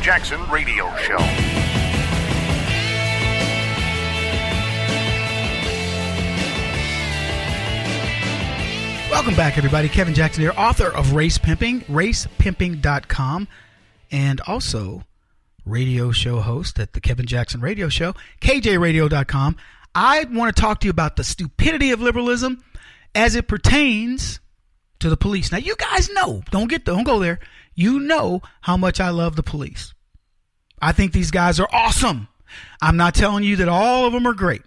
Jackson Radio Show. Welcome back, everybody. Kevin Jackson here, author of Race Pimping, racepimping.com, and also radio show host at the Kevin Jackson Radio Show, kjradio.com. I want to talk to you about the stupidity of liberalism as it pertains to the police. Now, you guys know, don't go there. You know how much I love the police. I think these guys are awesome. I'm not telling you that all of them are great,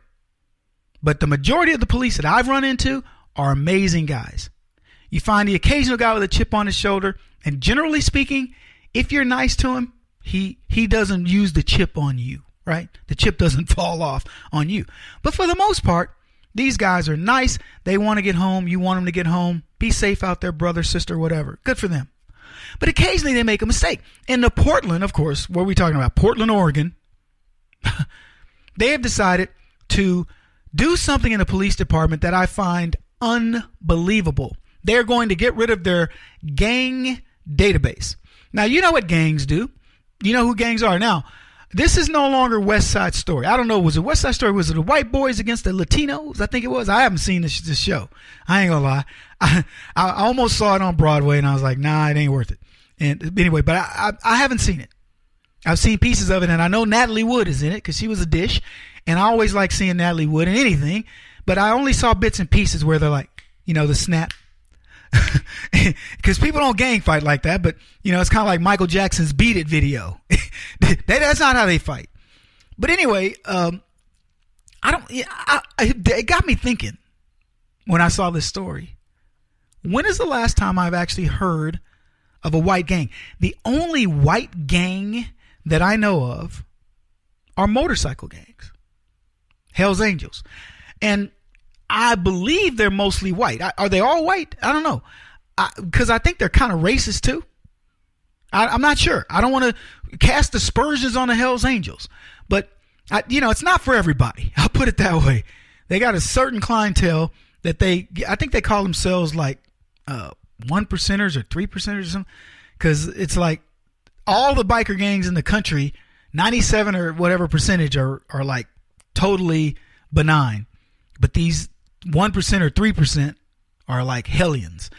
but the majority of the police that I've run into are amazing guys. You find the occasional guy with a chip on his shoulder, and generally speaking, if you're nice to him, he doesn't use the chip on you, right? The chip doesn't fall off on you. But for the most part, these guys are nice. They want to get home. You want them to get home. Be safe out there, brother, sister, whatever. Good for them. But occasionally they make a mistake. In the Portland, of course, what are we talking about? Portland, Oregon. They have decided to do something in the police department that I find unbelievable. They're going to get rid of their gang database. Now, you know what gangs do. You know who gangs are. Now, this is no longer West Side Story. I don't know. Was it West Side Story? Was it the white boys against the Latinos? I think it was. I haven't seen this show. I ain't gonna lie. I almost saw it on Broadway and I was like, nah, it ain't worth it. And anyway, but I haven't seen it. I've seen pieces of it, and I know Natalie Wood is in it because she was a dish, and I always like seeing Natalie Wood in anything. But I only saw bits and pieces where they're like, you know, the snap. Because people don't gang fight like that, but, you know, it's kind of like Michael Jackson's Beat It video. That's not how they fight. But anyway, it got me thinking when I saw this story. When is the last time I've actually heard of a white gang? The only white gang that I know of are motorcycle gangs. Hell's Angels. And I believe they're mostly white. Are they all white? I don't know. Because I think they're kind of racist too. I'm not sure. I don't want to cast aspersions on the Hell's Angels. But, it's not for everybody. I'll put it that way. They got a certain clientele that I think they call themselves like 1%ers or 3%ers or something. Because it's like all the biker gangs in the country, 97 or whatever percentage are like totally benign. But these 1% or 3% are like hellions.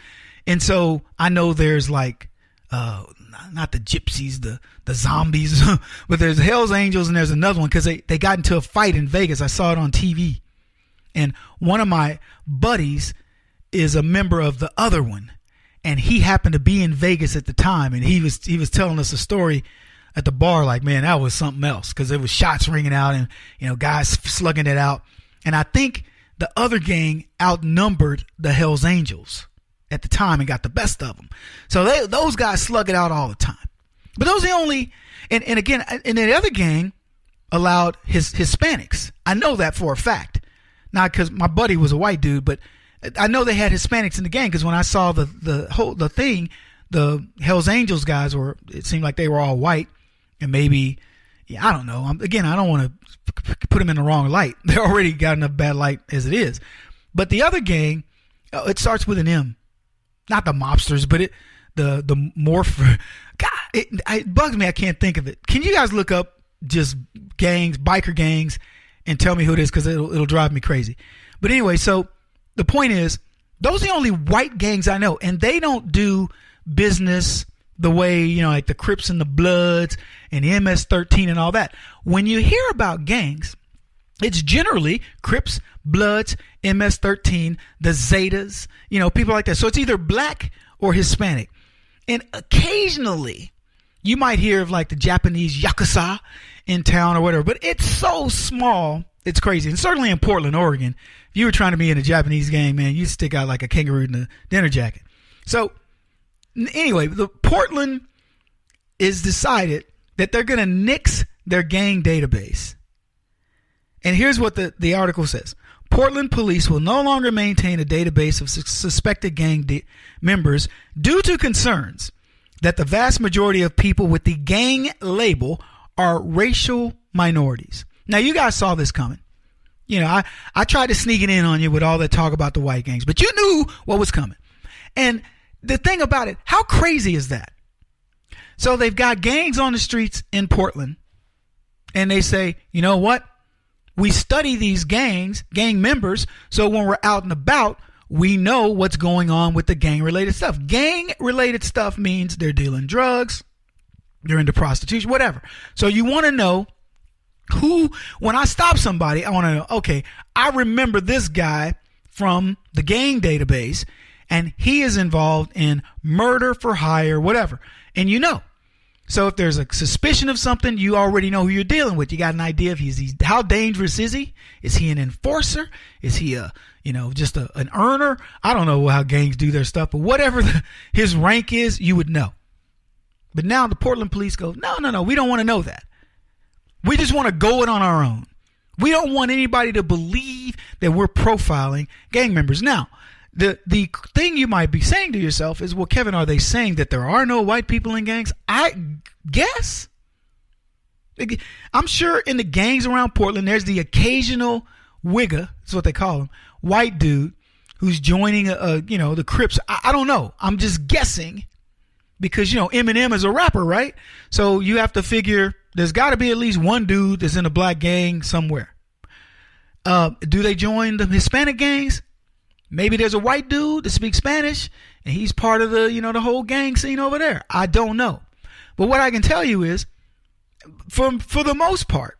And so I know there's like, not the gypsies, the zombies, but there's Hell's Angels and there's another one because they got into a fight in Vegas. I saw it on TV. And one of my buddies is a member of the other one. And he happened to be in Vegas at the time. And he was telling us a story at the bar like, man, that was something else because there was shots ringing out and, guys slugging it out. And I think the other gang outnumbered the Hell's Angels at the time and got the best of them. So those guys slug it out all the time. But those are the only, and again, and the other gang allowed Hispanics. I know that for a fact. Not because my buddy was a white dude, but I know they had Hispanics in the gang because when I saw the thing, the Hell's Angels guys it seemed like they were all white and maybe, I don't know. Again, I don't want to put them in the wrong light. They already got enough bad light as it is. But the other gang, it starts with an M. Not the mobsters, but the morph. God, it bugs me. I can't think of it. Can you guys look up just gangs, biker gangs, and tell me who it is? Because it'll drive me crazy. But anyway, so the point is, those are the only white gangs I know, and they don't do business the way, like the Crips and the Bloods and the MS-13 and all that. When you hear about gangs, it's generally Crips, Bloods, MS-13, the Zetas, people like that. So it's either black or Hispanic. And occasionally you might hear of like the Japanese Yakuza in town or whatever, but it's so small, it's crazy. And certainly in Portland, Oregon, if you were trying to be in a Japanese gang, man, you'd stick out like a kangaroo in a dinner jacket. So anyway, the Portland is decided that they're going to nix their gang database. And here's what the article says. Portland police will no longer maintain a database of suspected gang members due to concerns that the vast majority of people with the gang label are racial minorities. Now, you guys saw this coming. I tried to sneak it in on you with all that talk about the white gangs, but you knew what was coming. And the thing about it, how crazy is that? So they've got gangs on the streets in Portland, and they say, you know what? We study these gangs, gang members, so when we're out and about, we know what's going on with the gang-related stuff. Gang-related stuff means they're dealing drugs, they're into prostitution, whatever. So you want to know who, when I stop somebody, I want to know, okay, I remember this guy from the gang database, and he is involved in murder for hire, whatever. And you know. So if there's a suspicion of something, you already know who you're dealing with. You got an idea of how dangerous is he? Is he an enforcer? Is he just an earner? I don't know how gangs do their stuff, but whatever his rank is, you would know. But now the Portland police go, no, we don't want to know that. We just want to go it on our own. We don't want anybody to believe that we're profiling gang members. Now, the thing you might be saying to yourself is, well, Kevin, are they saying that there are no white people in gangs? I guess. I'm sure in the gangs around Portland, there's the occasional wigger, that's what they call him, white dude who's joining the Crips. I don't know. I'm just guessing because, Eminem is a rapper, right? So you have to figure there's got to be at least one dude that's in a black gang somewhere. Do they join the Hispanic gangs? Maybe there's a white dude that speaks Spanish and he's part of the whole gang scene over there. I don't know. But what I can tell you is, for the most part,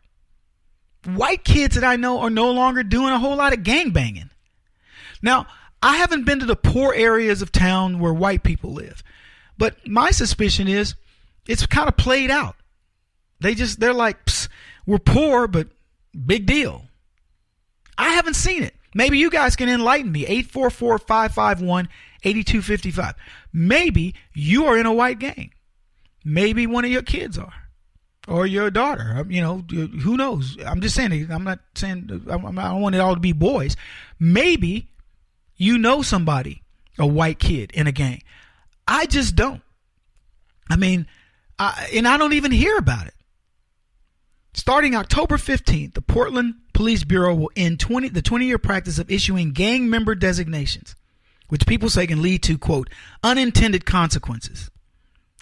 white kids that I know are no longer doing a whole lot of gang banging. Now, I haven't been to the poor areas of town where white people live, but my suspicion is it's kind of played out. They're like, we're poor, but big deal. I haven't seen it. Maybe you guys can enlighten me. 844-551-8255. Maybe you are in a white gang. Maybe one of your kids are, or your daughter. Who knows? I'm just saying. I'm not saying. I don't want it all to be boys. Maybe you know somebody, a white kid in a gang. I just don't. And I don't even hear about it. Starting October 15th, the Portland Police Bureau will end the 20-year practice of issuing gang member designations, which people say can lead to, quote, unintended consequences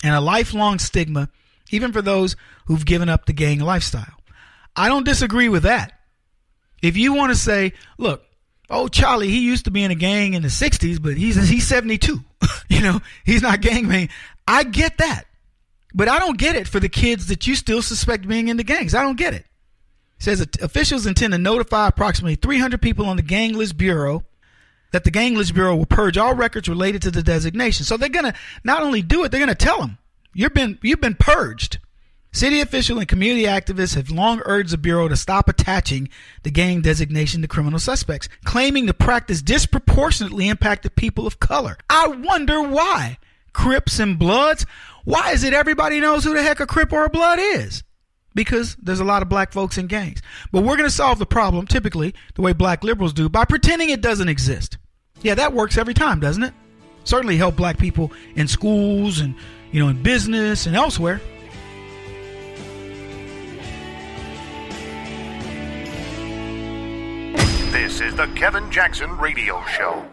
and a lifelong stigma, even for those who've given up the gang lifestyle. I don't disagree with that. If you want to say, look, Charlie, he used to be in a gang in the 60s, but he's 72. He's not gang banging. I get that. But I don't get it for the kids that you still suspect being in the gangs. I don't get it. It says officials intend to notify approximately 300 people on the gang list bureau that the gang list bureau will purge all records related to the designation. So they're going to not only do it, they're going to tell them you've been purged. City officials and community activists have long urged the bureau to stop attaching the gang designation to criminal suspects, claiming the practice disproportionately impacted people of color. I wonder why. Crips and Bloods. Why is it everybody knows who the heck a Crip or a Blood is? Because there's a lot of black folks in gangs. But we're going to solve the problem, typically, the way black liberals do, by pretending it doesn't exist. Yeah, that works every time, doesn't it? Certainly help black people in schools and, in business and elsewhere. This is the Kevin Jackson Radio Show.